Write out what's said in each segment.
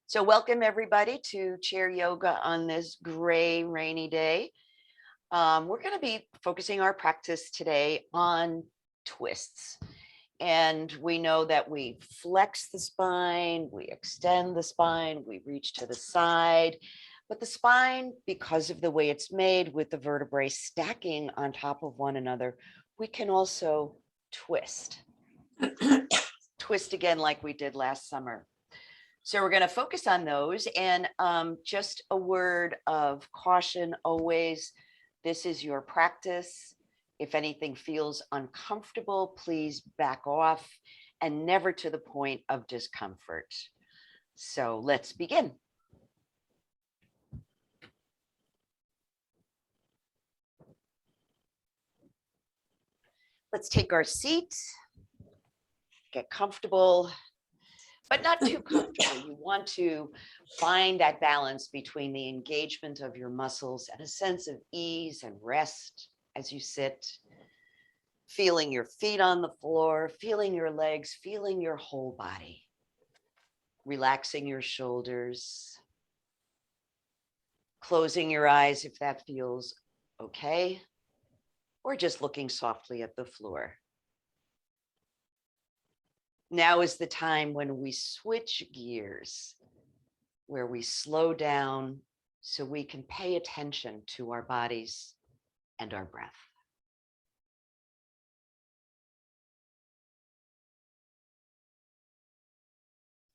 So welcome everybody to chair yoga on this gray, rainy day. We're going to be focusing our practice today on twists. And we know that we flex the spine, we extend the spine, we reach to the side. But the spine, because of the way it's made with the vertebrae stacking on top of one another, we can also twist. Twist again like we did last summer. So we're going to focus on those. And just a word of caution always, this is your practice. If anything feels uncomfortable, please back off and never to the point of discomfort. So let's begin. Let's take our seat, get comfortable, but not too comfortable. You want to find that balance between the engagement of your muscles and a sense of ease and rest as you sit, feeling your feet on the floor, feeling your legs, feeling your whole body, relaxing your shoulders, closing your eyes if that feels okay, or just looking softly at the floor. Now is the time when we switch gears, where we slow down so we can pay attention to our bodies and our breath.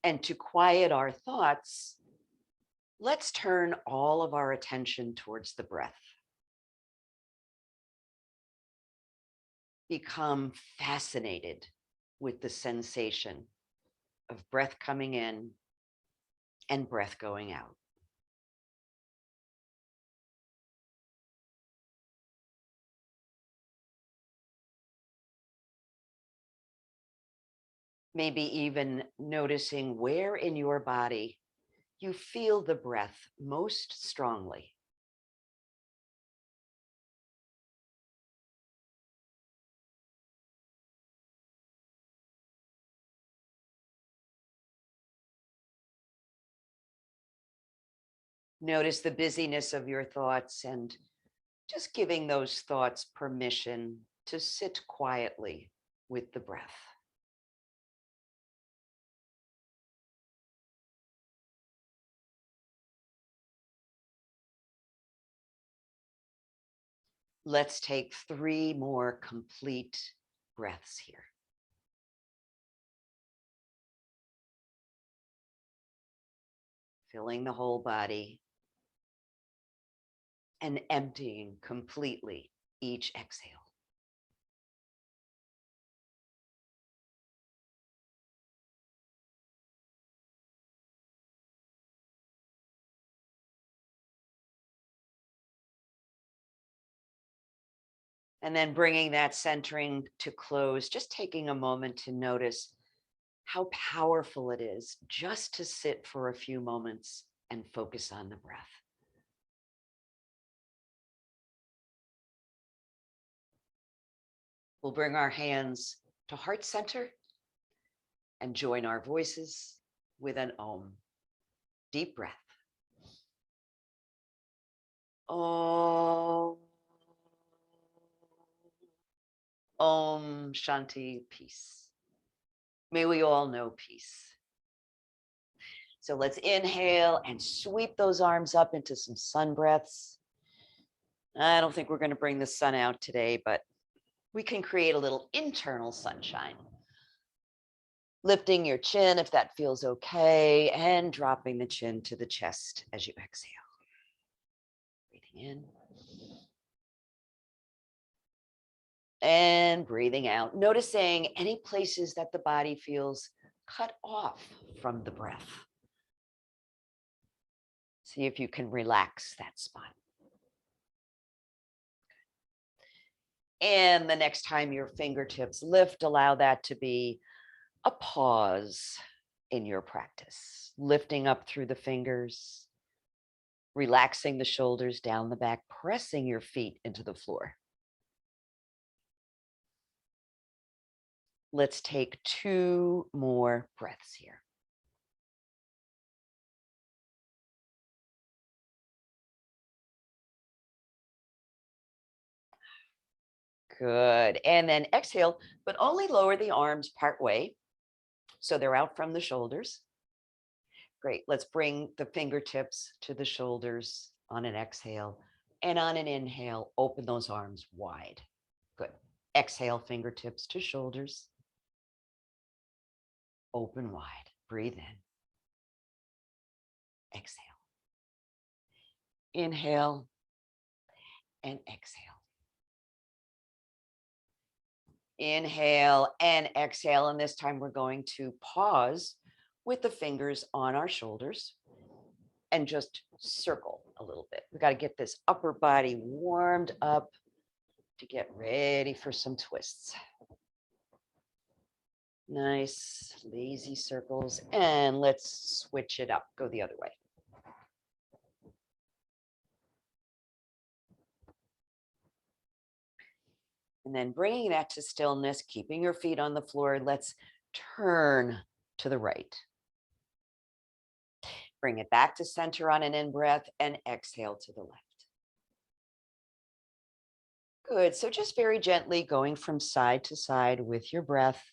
And to quiet our thoughts, let's turn all of our attention towards the breath. Become fascinated with the sensation of breath coming in and breath going out. Maybe even noticing where in your body you feel the breath most strongly. Notice the busyness of your thoughts and just giving those thoughts permission to sit quietly with the breath. Let's take 3 more complete breaths here. Filling the whole body and emptying completely each exhale. And then bringing that centering to close, just taking a moment to notice how powerful it is just to sit for a few moments and focus on the breath. We'll bring our hands to heart center and join our voices with an Om. Deep breath. Om. Om Shanti, peace. May we all know peace. So let's inhale and sweep those arms up into some sun breaths. I don't think we're going to bring the sun out today, but we can create a little internal sunshine. Lifting your chin if that feels okay, and dropping the chin to the chest as you exhale. Breathing in. And breathing out, noticing any places that the body feels cut off from the breath. See if you can relax that spot. And the next time your fingertips lift, allow that to be a pause in your practice. Lifting up through the fingers, relaxing the shoulders down the back, pressing your feet into the floor. Let's take 2 more breaths here. Good. And then exhale, but only lower the arms part way. So they're out from the shoulders. Great. Let's bring the fingertips to the shoulders on an exhale. And on an inhale, open those arms wide. Good. Exhale, fingertips to shoulders. Open wide. Breathe in. Exhale. Inhale and exhale. Inhale and exhale. And this time we're going to pause with the fingers on our shoulders and just circle a little bit. We got to get this upper body warmed up to get ready for some twists. Nice, lazy circles. And let's switch it up. Go the other way. And then bringing that to stillness, keeping your feet on the floor. Let's turn to the right. Bring it back to center on an in-breath and exhale to the left. Good. So just very gently going from side to side with your breath,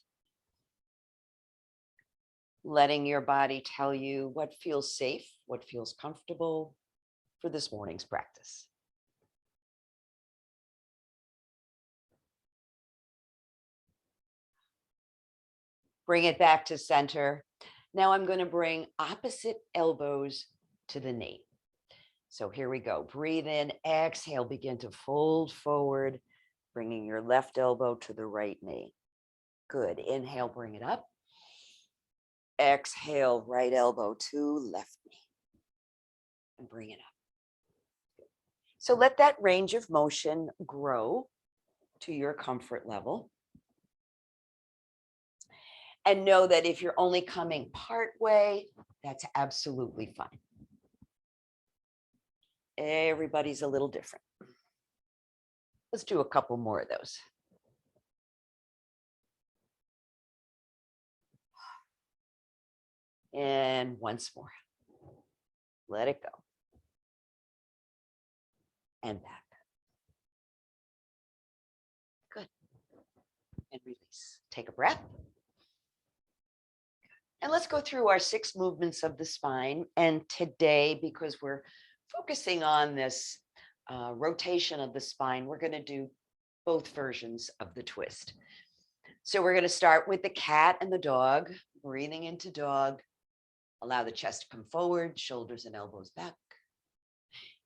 letting your body tell you what feels safe, what feels comfortable for this morning's practice. Bring it back to center. Now I'm going to bring opposite elbows to the knee. So here we go. Breathe in, exhale, begin to fold forward, bringing your left elbow to the right knee. Good. Inhale, bring it up. Exhale, right elbow to left knee. And bring it up. So let that range of motion grow to your comfort level. And know that if you're only coming part way, that's absolutely fine. Everybody's a little different. Let's do a couple more of those. And once more. Let it go. And back. Good. And release. Take a breath. And let's go through our 6 movements of the spine. And today, because we're focusing on this rotation of the spine, we're going to do both versions of the twist. So we're going to start with the cat and the dog, breathing into dog. Allow the chest to come forward, shoulders and elbows back.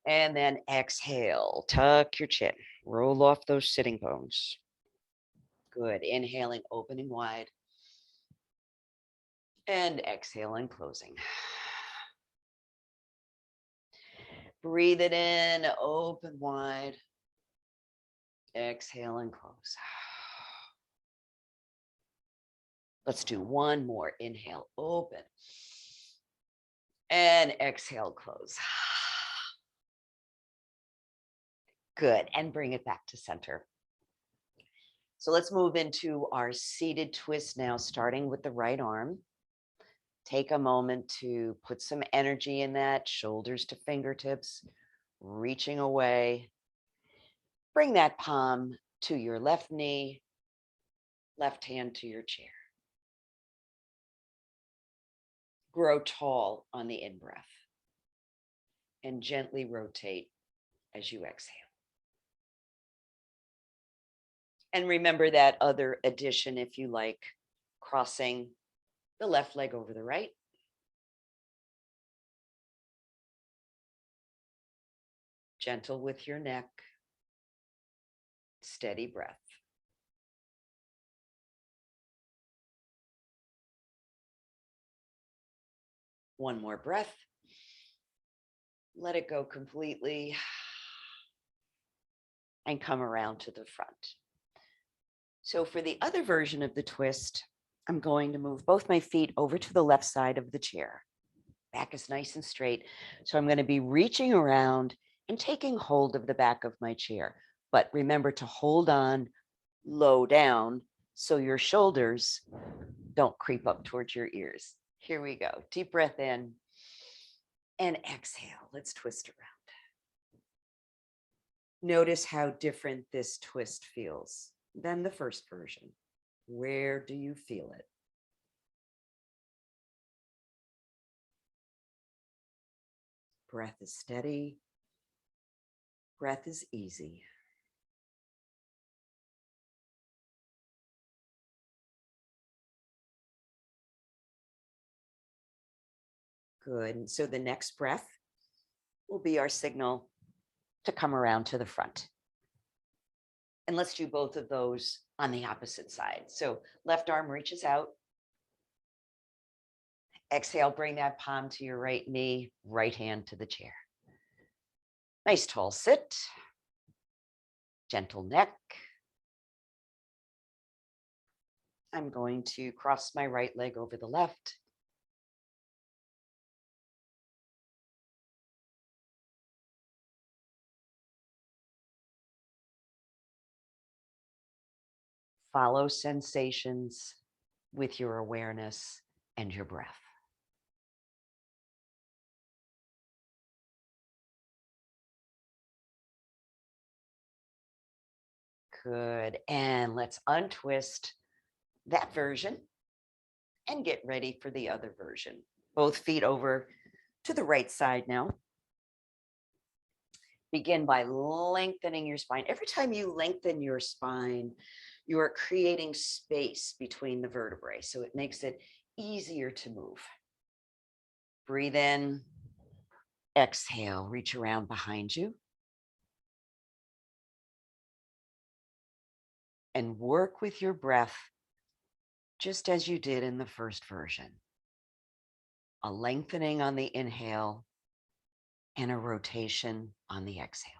And then exhale, tuck your chin, roll off those sitting bones. Good. Inhaling, opening wide. And exhaling, closing. Breathe it in, open wide. Exhale and close. Let's do one more. Inhale, open. And exhale, close. Good. And bring it back to center. So let's move into our seated twist now, starting with the right arm. Take a moment to put some energy in that, shoulders to fingertips, reaching away. Bring that palm to your left knee, left hand to your chair. Grow tall on the in-breath and gently rotate as you exhale. And remember that other addition, if you like, crossing the left leg over the right. Gentle with your neck. Steady breath. One more breath. Let it go completely. And come around to the front. So for the other version of the twist, I'm going to move both my feet over to the left side of the chair. Back is nice and straight. So I'm going to be reaching around and taking hold of the back of my chair. But remember to hold on low down so your shoulders don't creep up towards your ears. Here we go. Deep breath in and exhale. Let's twist around. Notice how different this twist feels. than the first version. Where do you feel it? Breath is steady. Breath is easy. Good. And so the next breath will be our signal to come around to the front. And let's do both of those on the opposite side. So left arm reaches out. Exhale, bring that palm to your right knee, right hand to the chair. Nice tall sit. Gentle neck. I'm going to cross my right leg over the left. Follow sensations with your awareness and your breath. Good. And let's untwist that version and get ready for the other version. Both feet over to the right side now. Begin by lengthening your spine. Every time you lengthen your spine, you are creating space between the vertebrae, so it makes it easier to move. Breathe in, exhale, reach around behind you. And work with your breath just as you did in the first version. A lengthening on the inhale and a rotation on the exhale.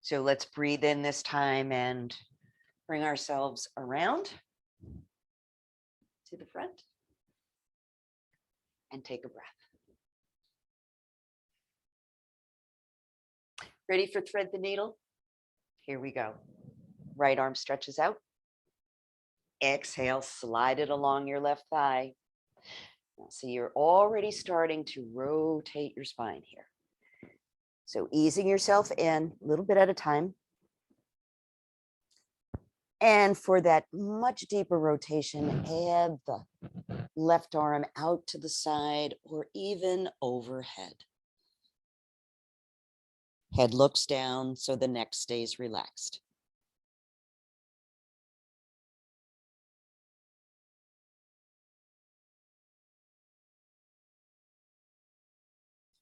So let's breathe in this time and bring ourselves around to the front and take a breath. Ready for thread the needle? Here we go. Right arm stretches out. Exhale, slide it along your left thigh. So you're already starting to rotate your spine here. So easing yourself in a little bit at a time. And for that much deeper rotation, add the left arm out to the side or even overhead. Head looks down so the neck stays relaxed.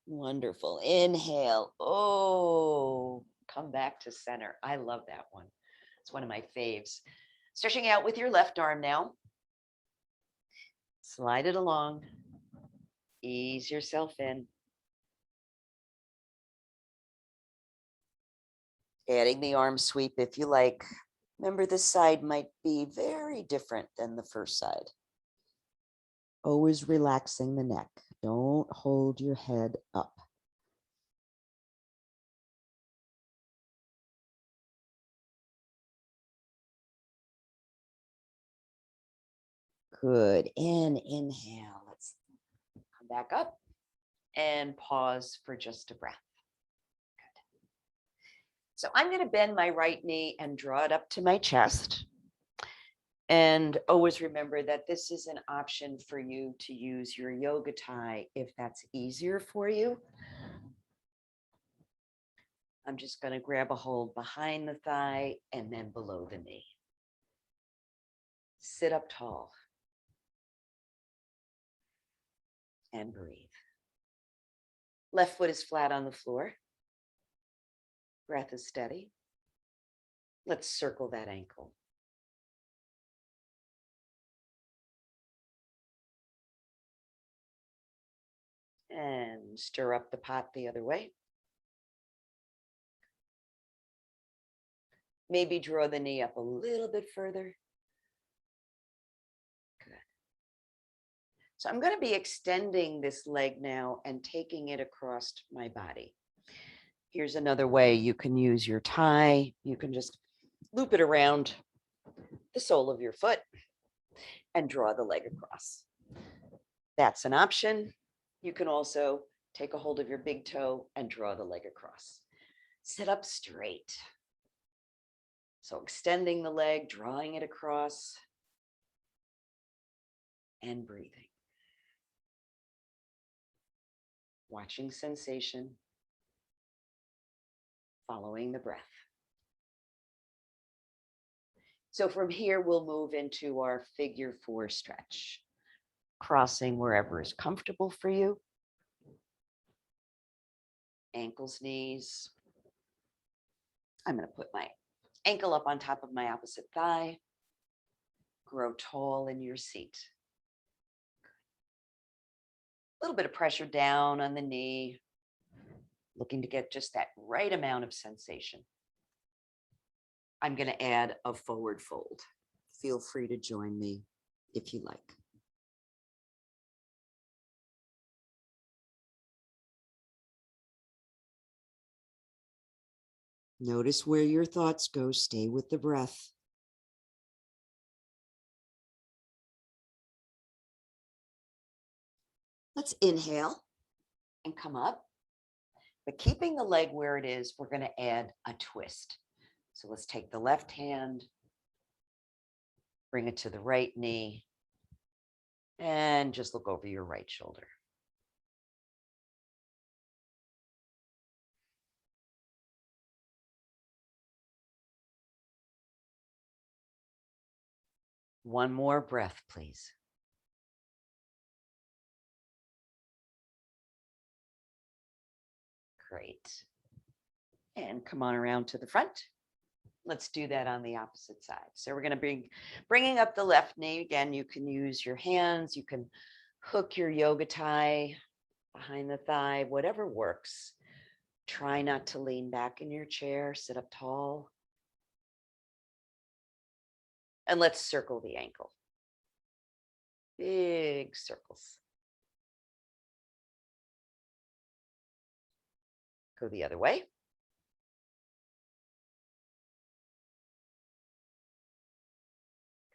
Wonderful. Inhale. Oh, come back to center. I love that one. It's one of my faves. Stretching out with your left arm now. Slide it along. Ease yourself in. Adding the arm sweep if you like. Remember, this side might be very different than the first side. Always relaxing the neck. Don't hold your head up. Good. Inhale. Let's come back up and pause for just a breath. Good. So I'm going to bend my right knee and draw it up to my chest. And always remember that this is an option for you to use your yoga tie if that's easier for you. I'm just going to grab a hold behind the thigh and then below the knee. Sit up tall and breathe. Left foot is flat on the floor. Breath is steady. Let's circle that ankle. And stir up the pot the other way. Maybe draw the knee up a little bit further. Good. So I'm going to be extending this leg now and taking it across my body. Here's another way you can use your tie. You can just loop it around the sole of your foot and draw the leg across. That's an option. You can also take a hold of your big toe and draw the leg across. Sit up straight. So extending the leg, drawing it across, and breathing. Watching sensation, following the breath. So from here, we'll move into our figure 4 stretch, crossing wherever is comfortable for you. Ankles, knees. I'm going to put my ankle up on top of my opposite thigh. Grow tall in your seat. A little bit of pressure down on the knee, looking to get just that right amount of sensation. I'm going to add a forward fold. Feel free to join me if you like. Notice where your thoughts go. Stay with the breath. Let's inhale and come up. But keeping the leg where it is, we're going to add a twist. So let's take the left hand, bring it to the right knee, and just look over your right shoulder. One more breath, please. Great. And come on around to the front. Let's do that on the opposite side. So we're going to be bringing up the left knee. Again, you can use your hands. You can hook your yoga tie behind the thigh, whatever works. Try not to lean back in your chair. Sit up tall. And let's circle the ankle. Big circles. Go the other way.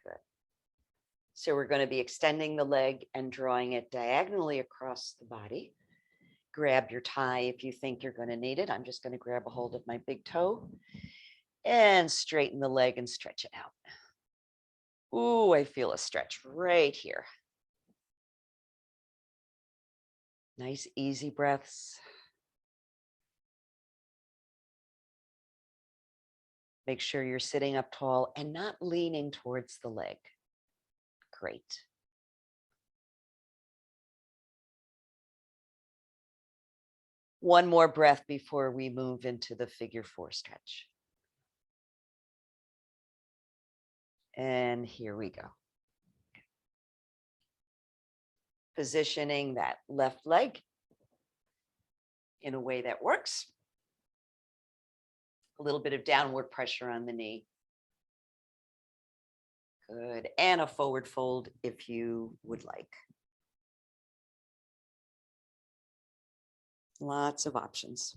Good. So we're going to be extending the leg and drawing it diagonally across the body. Grab your tie if you think you're going to need it. I'm just going to grab a hold of my big toe and straighten the leg and stretch it out. Ooh, I feel a stretch right here. Nice, easy breaths. Make sure you're sitting up tall and not leaning towards the leg. Great. One more breath before we move into the figure 4 stretch. And here we go. Positioning that left leg in a way that works. A little bit of downward pressure on the knee. Good. And a forward fold if you would like. Lots of options.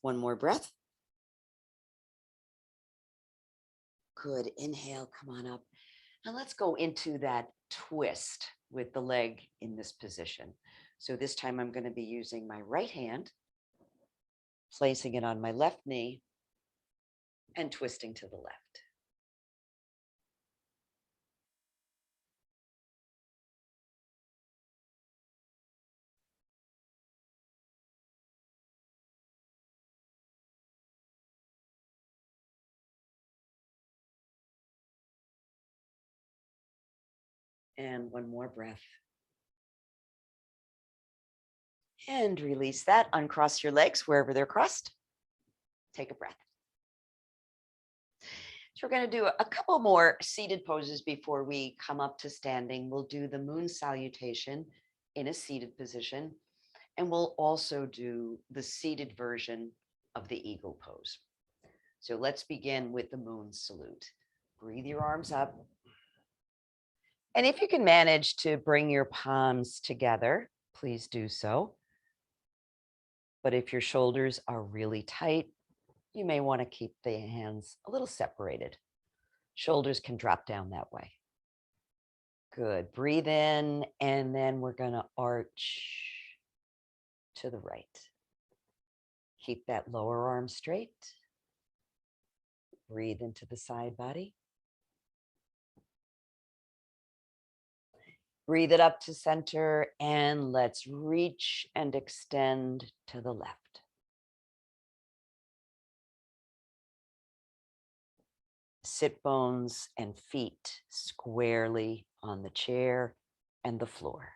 One more breath. Good. Inhale, come on up. Now let's go into that twist with the leg in this position. So this time I'm going to be using my right hand, placing it on my left knee, and twisting to the left. And one more breath. And release that. Uncross your legs wherever they're crossed. Take a breath. So we're going to do a couple more seated poses before we come up to standing. We'll do the moon salutation in a seated position. And we'll also do the seated version of the eagle pose. So let's begin with the moon salute. Breathe your arms up. And if you can manage to bring your palms together, please do so. But if your shoulders are really tight, you may want to keep the hands a little separated. Shoulders can drop down that way. Good. Breathe in, and then we're going to arch to the right. Keep that lower arm straight. Breathe into the side body. Breathe it up to center, and let's reach and extend to the left. Sit bones and feet squarely on the chair and the floor.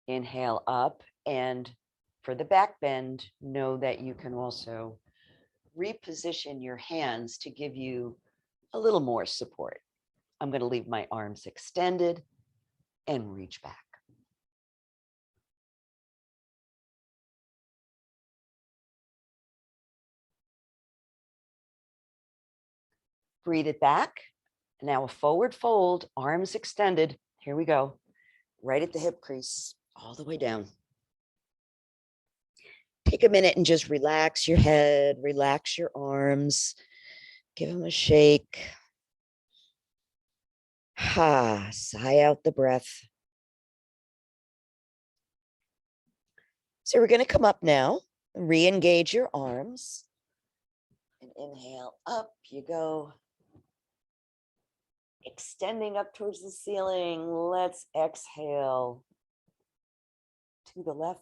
Inhale up, and for the back bend, know that you can also reposition your hands to give you a little more support. I'm going to leave my arms extended and reach back. Breathe it back. Now a forward fold, arms extended. Here we go. Right at the hip crease, all the way down. Take a minute and just relax your head, relax your arms, give them a shake. Sigh out the breath. So we're going to come up now, re-engage your arms, and inhale, up you go. Extending up towards the ceiling. Let's exhale to the left.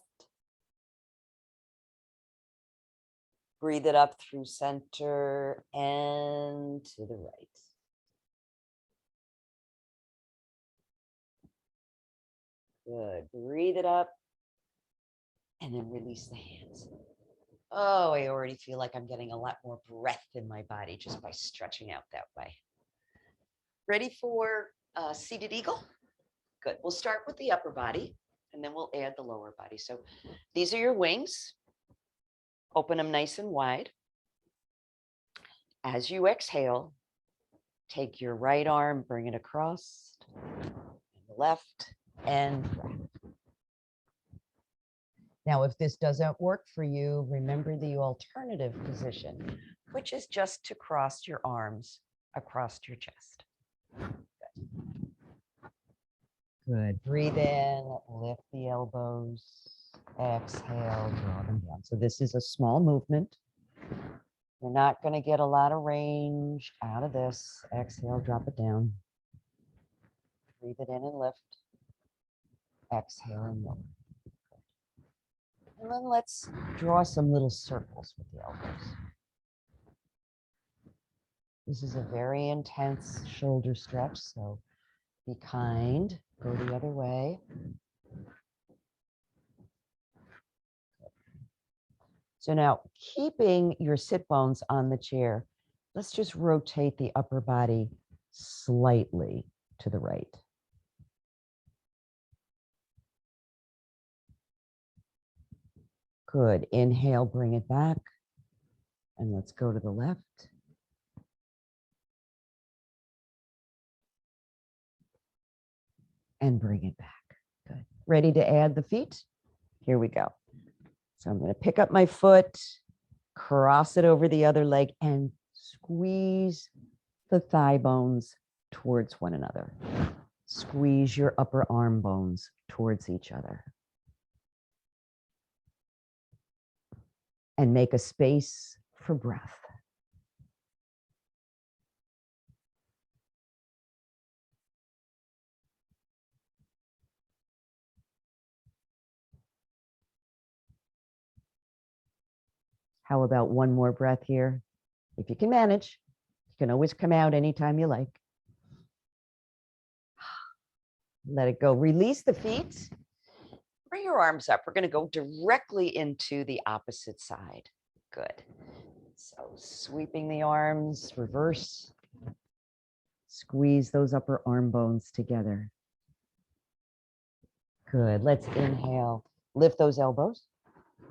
Breathe it up through center and to the right. Good. Breathe it up and then release the hands. Oh, I already feel like I'm getting a lot more breath in my body just by stretching out that way. Ready for seated eagle? Good. We'll start with the upper body and then we'll add the lower body. So these are your wings. Open them nice and wide. As you exhale, take your right arm, bring it across, left and right. Now, if this doesn't work for you, remember the alternative position, which is just to cross your arms across your chest. Good. Breathe in, lift the elbows, exhale, draw them down. So this is a small movement. You're not going to get a lot of range out of this. Exhale, drop it down. Breathe it in and lift. Exhale and lower. And then let's draw some little circles with the elbows. This is a very intense shoulder stretch, so be kind. Go the other way. So now, keeping your sit bones on the chair, let's just rotate the upper body slightly to the right. Good. Inhale, bring it back. And let's go to the left. And bring it back. Good. Ready to add the feet? Here we go. So I'm going to pick up my foot, cross it over the other leg, and squeeze the thigh bones towards one another. Squeeze your upper arm bones towards each other. And make a space for breath. How about one more breath here? If you can manage, you can always come out anytime you like. Let it go. Release the feet. Bring your arms up. We're going to go directly into the opposite side. Good. So sweeping the arms, reverse. Squeeze those upper arm bones together. Good. Let's inhale. Lift those elbows.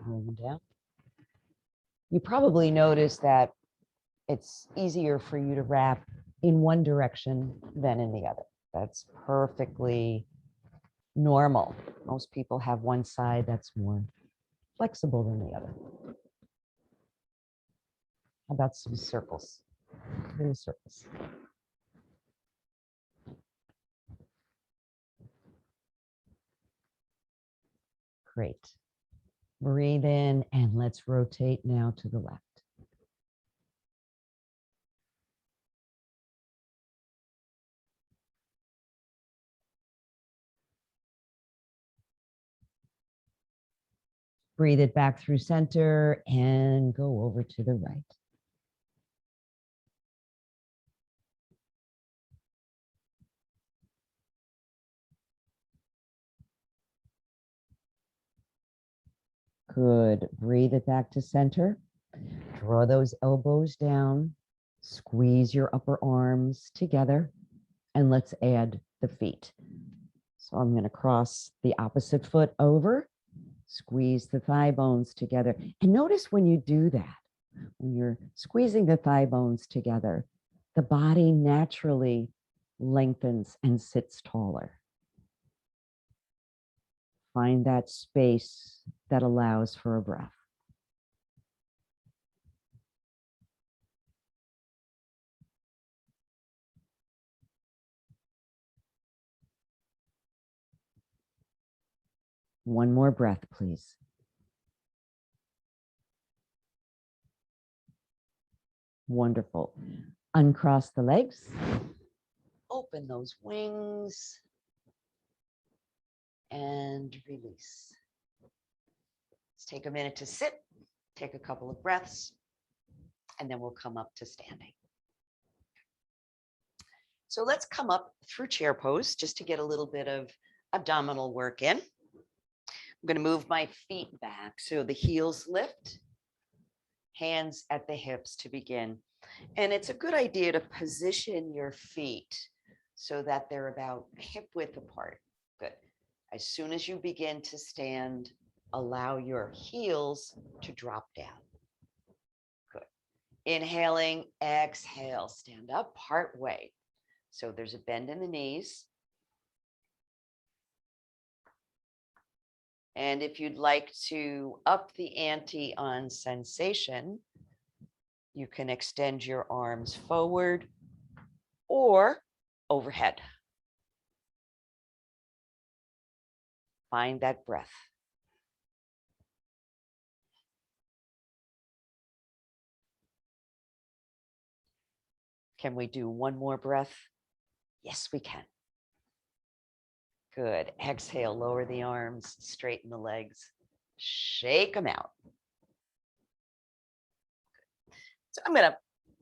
Bring them down. You probably noticed that it's easier for you to wrap in one direction than in the other. That's perfectly normal. Most people have one side that's more flexible than the other. How about some circles? Little circles. Great. Breathe in and let's rotate now to the left. Breathe it back through center and go over to the right. Good. Breathe it back to center. Draw those elbows down. Squeeze your upper arms together. And let's add the feet. So I'm going to cross the opposite foot over. Squeeze the thigh bones together. And notice when you do that, when you're squeezing the thigh bones together, the body naturally lengthens and sits taller. Find that space that allows for a breath. One more breath, please. Wonderful. Uncross the legs. Open those wings. And release. Let's take a minute to sit, take a couple of breaths, and then we'll come up to standing. So let's come up through chair pose just to get a little bit of abdominal work in. I'm going to move my feet back so the heels lift, hands at the hips to begin. And it's a good idea to position your feet so that they're about hip width apart. Good. As soon as you begin to stand, allow your heels to drop down. Good. Inhaling, exhale, stand up part way. So there's a bend in the knees. And if you'd like to up the ante on sensation, you can extend your arms forward or overhead. Find that breath. Can we do one more breath? Yes, we can. Good. Exhale, lower the arms, straighten the legs, shake them out. So I'm going to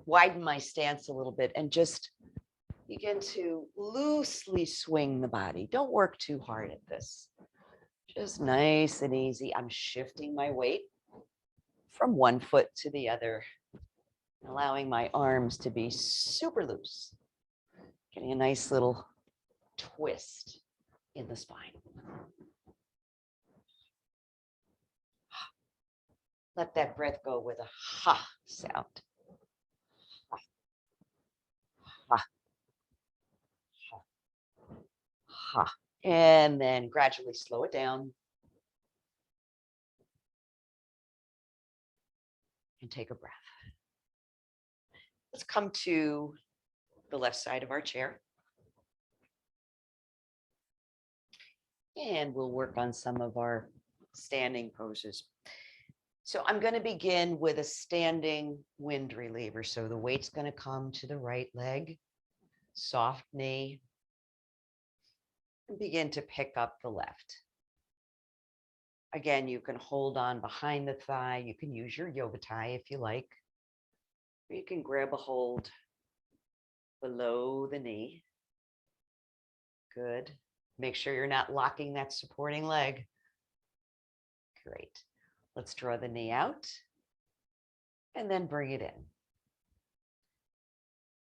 widen my stance a little bit and just begin to loosely swing the body. Don't work too hard at this. Just nice and easy. I'm shifting my weight from one foot to the other, allowing my arms to be super loose, getting a nice little twist in the spine. Let that breath go with a ha sound. Ha, ha, ha, ha. And then gradually slow it down. And take a breath. Let's come to the left side of our chair. And we'll work on some of our standing poses. So I'm going to begin with a standing wind reliever. So the weight's going to come to the right leg, soft knee, and begin to pick up the left. Again, you can hold on behind the thigh. You can use your yoga tie if you like. Or you can grab a hold below the knee. Good. Make sure you're not locking that supporting leg. Great. Let's draw the knee out and then bring it in.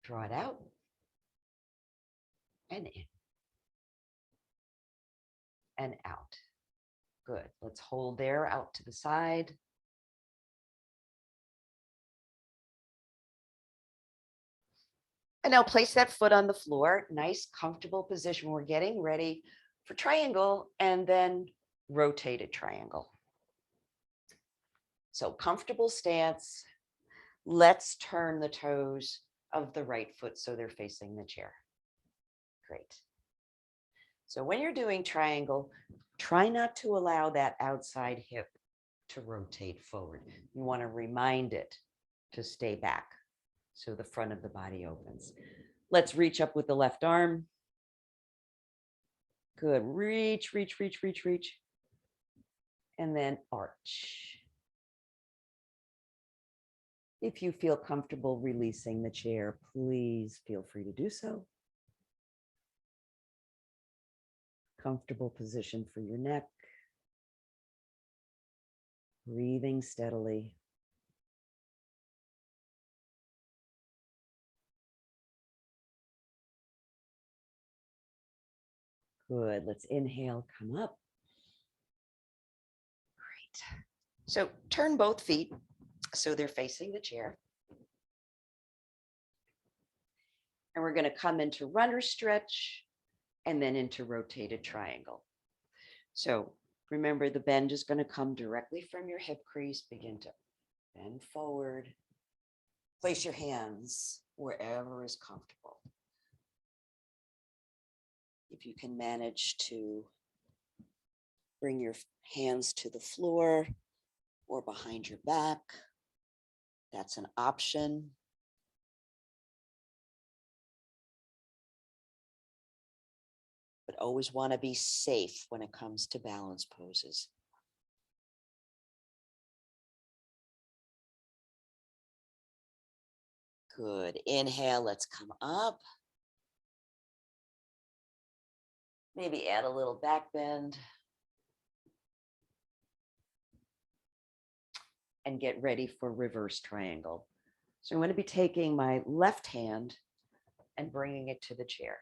Draw it out and in and out. Good. Let's hold there out to the side. And now place that foot on the floor, nice comfortable position. We're getting ready for triangle and then rotated triangle. So comfortable stance. Let's turn the toes of the right foot so they're facing the chair. Great. So when you're doing triangle, try not to allow that outside hip to rotate forward. You want to remind it to stay back so the front of the body opens. Let's reach up with the left arm. Good. Reach, reach, reach, reach, reach. And then arch. If you feel comfortable releasing the chair, please feel free to do so. Comfortable position for your neck. Breathing steadily. Good. Let's inhale, come up. Great. So turn both feet so they're facing the chair. And we're going to come into runner stretch and then into rotated triangle. So remember, the bend is going to come directly from your hip crease. Begin to bend forward. Place your hands wherever is comfortable. If you can manage to bring your hands to the floor or behind your back, that's an option. But always want to be safe when it comes to balance poses. Good. Inhale, let's come up. Maybe add a little back bend. And get ready for reverse triangle. So I'm going to be taking my left hand and bringing it to the chair.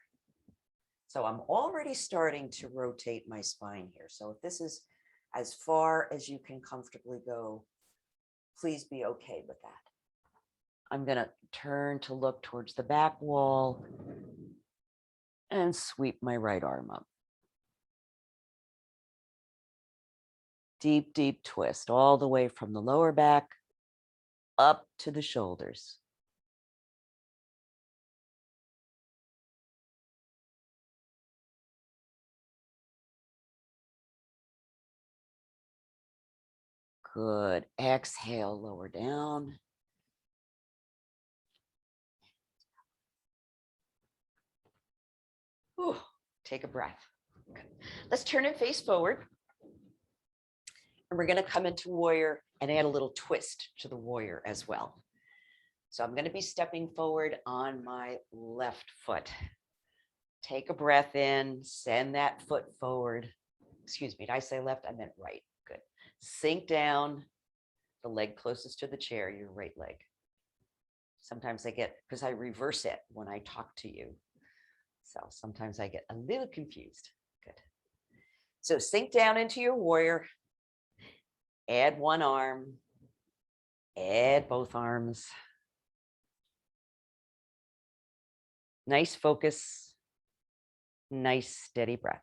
So I'm already starting to rotate my spine here. So if this is as far as you can comfortably go, please be okay with that. I'm going to turn to look towards the back wall and sweep my right arm up. Deep, deep twist all the way from the lower back up to the shoulders. Good. Exhale, lower down. Ooh, take a breath. Good. Let's turn and face forward. And we're going to come into warrior and add a little twist to the warrior as well. So I'm going to be stepping forward on my left foot. Take a breath in, send that foot forward. Excuse me, did I say left? I meant right. Good. Sink down, the leg closest to the chair, your right leg. Sometimes I get, because I reverse it when I talk to you. So sometimes I get a little confused. Good. So sink down into your warrior. Add one arm. Add both arms. Nice focus. Nice steady breath.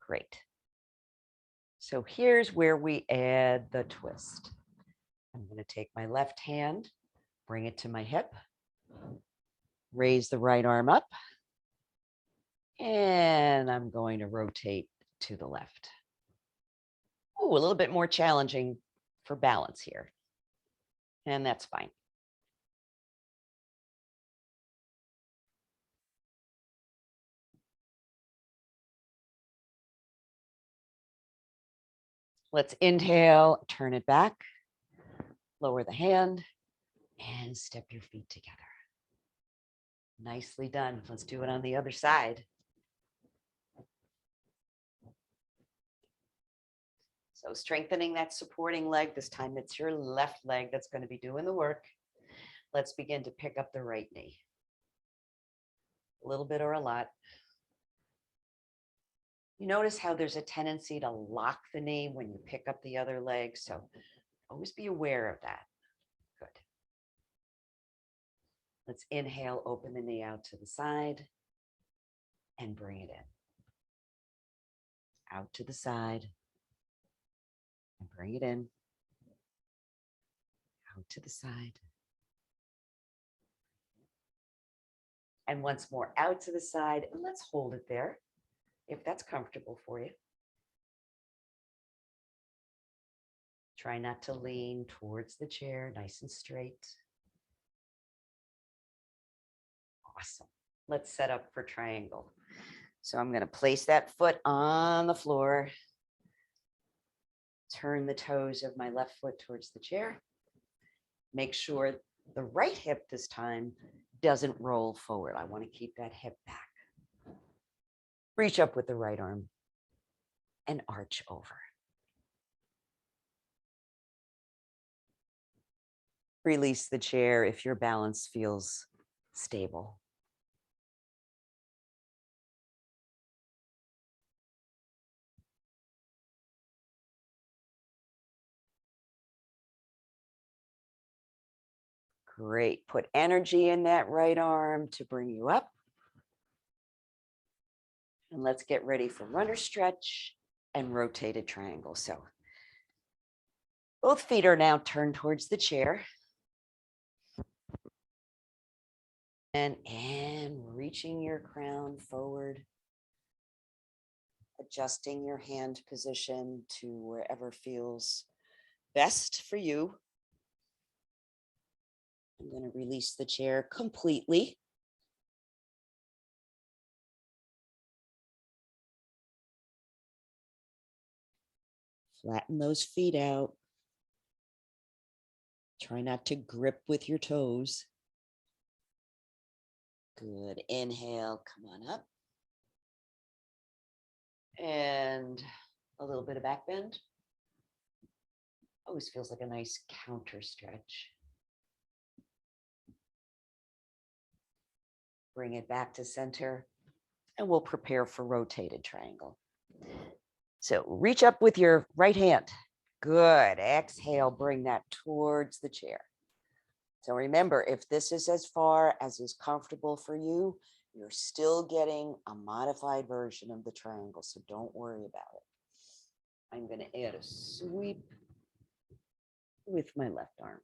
Great. So here's where we add the twist. I'm going to take my left hand, bring it to my hip, raise the right arm up, and I'm going to rotate to the left. Ooh, a little bit more challenging for balance here. And that's fine. Let's inhale, turn it back, lower the hand, and step your feet together. Nicely done. Let's do it on the other side. So strengthening that supporting leg. This time it's your left leg that's going to be doing the work. Let's begin to pick up the right knee. A little bit or a lot. You notice how there's a tendency to lock the knee when you pick up the other leg. So always be aware of that. Let's inhale, open the knee out to the side and bring it in. Out to the side and bring it in. Out to the side. And once more out to the side, and let's hold it there if that's comfortable for you. Try not to lean towards the chair, nice and straight. Awesome. Let's set up for triangle. So I'm going to place that foot on the floor. Turn the toes of my left foot towards the chair. Make sure the right hip this time doesn't roll forward. I want to keep that hip back. Reach up with the right arm and arch over. Release the chair if your balance feels stable. Great. Put energy in that right arm to bring you up. And let's get ready for runner stretch and rotated triangle. So both feet are now turned towards the chair. And reaching your crown forward. Adjusting your hand position to wherever feels best for you. I'm going to release the chair completely. Flatten those feet out. Try not to grip with your toes. Good. Inhale, come on up. And a little bit of back bend. Always feels like a nice counter stretch. Bring it back to center, and we'll prepare for rotated triangle. So reach up with your right hand. Good. Exhale, bring that towards the chair. So remember, if this is as far as is comfortable for you, you're still getting a modified version of the triangle, so don't worry about it. I'm going to add a sweep with my left arm.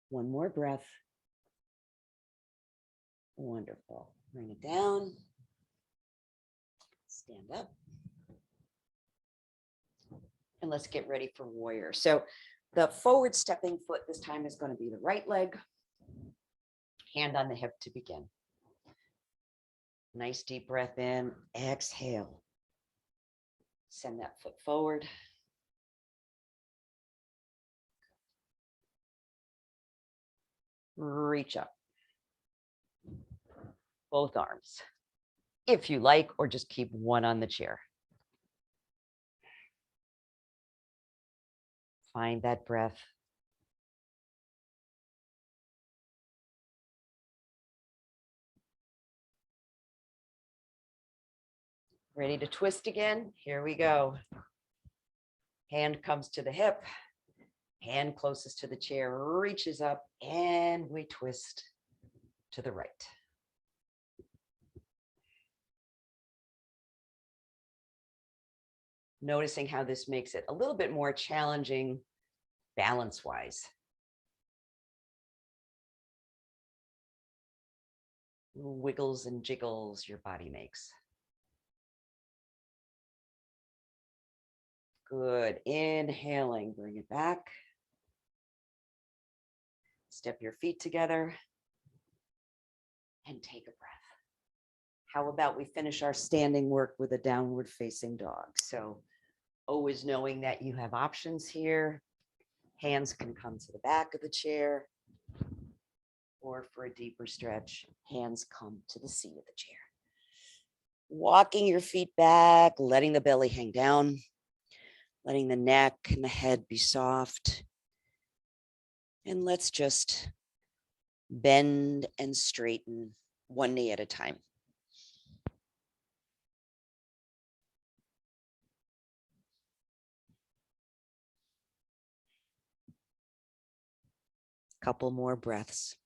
One more breath. Wonderful. Bring it down. Stand up. And let's get ready for warrior. So the forward stepping foot this time is going to be the right leg. Hand on the hip to begin. Nice deep breath in. Exhale. Send that foot forward. Reach up. Both arms, if you like, or just keep one on the chair. Find that breath. Ready to twist again? Here we go. Hand comes to the hip. Hand closest to the chair reaches up, and we twist to the right. Noticing how this makes it a little bit more challenging balance-wise. Wiggles and jiggles your body makes. Good. Inhaling, bring it back. Step your feet together and take a breath. How about we finish our standing work with a downward facing dog? So always knowing that you have options here. Hands can come to the back of the chair, or for a deeper stretch, hands come to the seat of the chair. Walking your feet back, letting the belly hang down, letting the neck and the head be soft. And let's just bend and straighten one knee at a time. couple more breaths.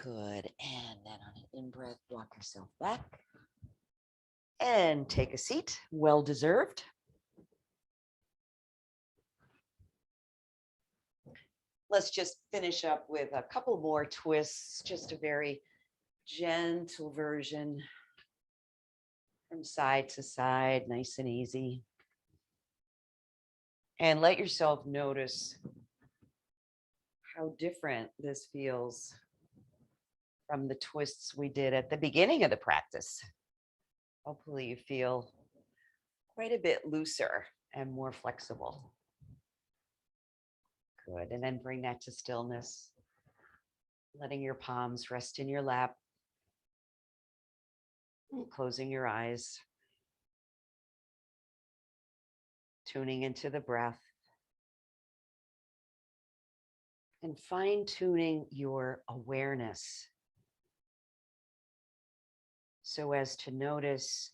Good. And then on an in-breath, walk yourself back. And take a seat. Well deserved. Let's just finish up with a couple more twists, just a very gentle version from side to side, nice and easy. And let yourself notice how different this feels from the twists we did at the beginning of the practice. Hopefully you feel quite a bit looser and more flexible. Good. And then bring that to stillness, letting your palms rest in your lap, closing your eyes, tuning into the breath, and fine-tuning your awareness so as to notice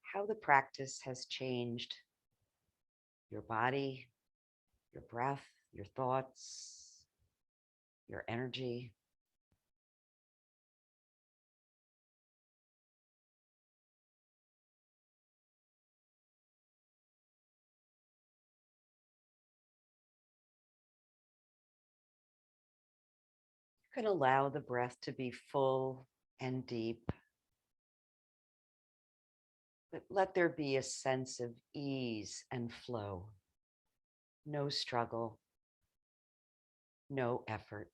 how the practice has changed your body, your breath, your thoughts, your energy. You can allow the breath to be full and deep, but let there be a sense of ease and flow. No struggle, no effort.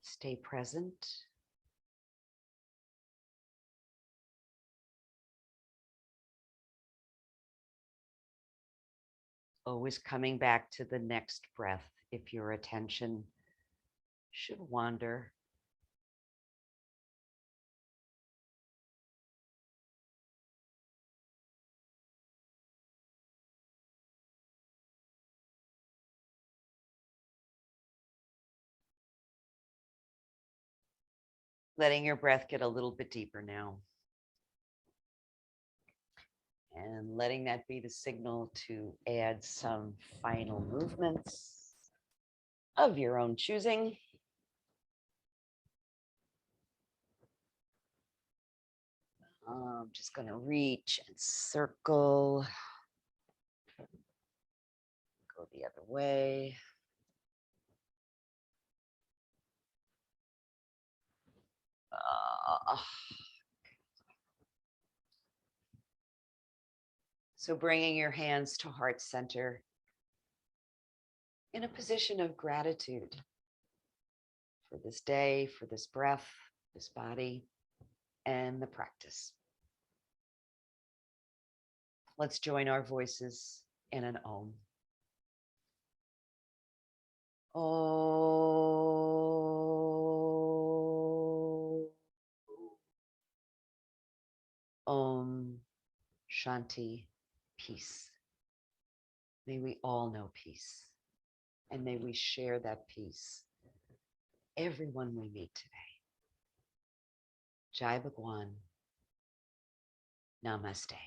Stay present. Always coming back to the next breath if your attention should wander. Letting your breath get a little bit deeper now. And letting that be the signal to add some final movements of your own choosing. I'm just going to reach and circle. Go the other way. So bringing your hands to heart center in a position of gratitude for this day, for this breath, this body, and the practice. Let's join our voices in an Om. Om. Om Shanti, peace. May we all know peace, and may we share that peace. Everyone we meet today. Jai Bhagwan. Namaste.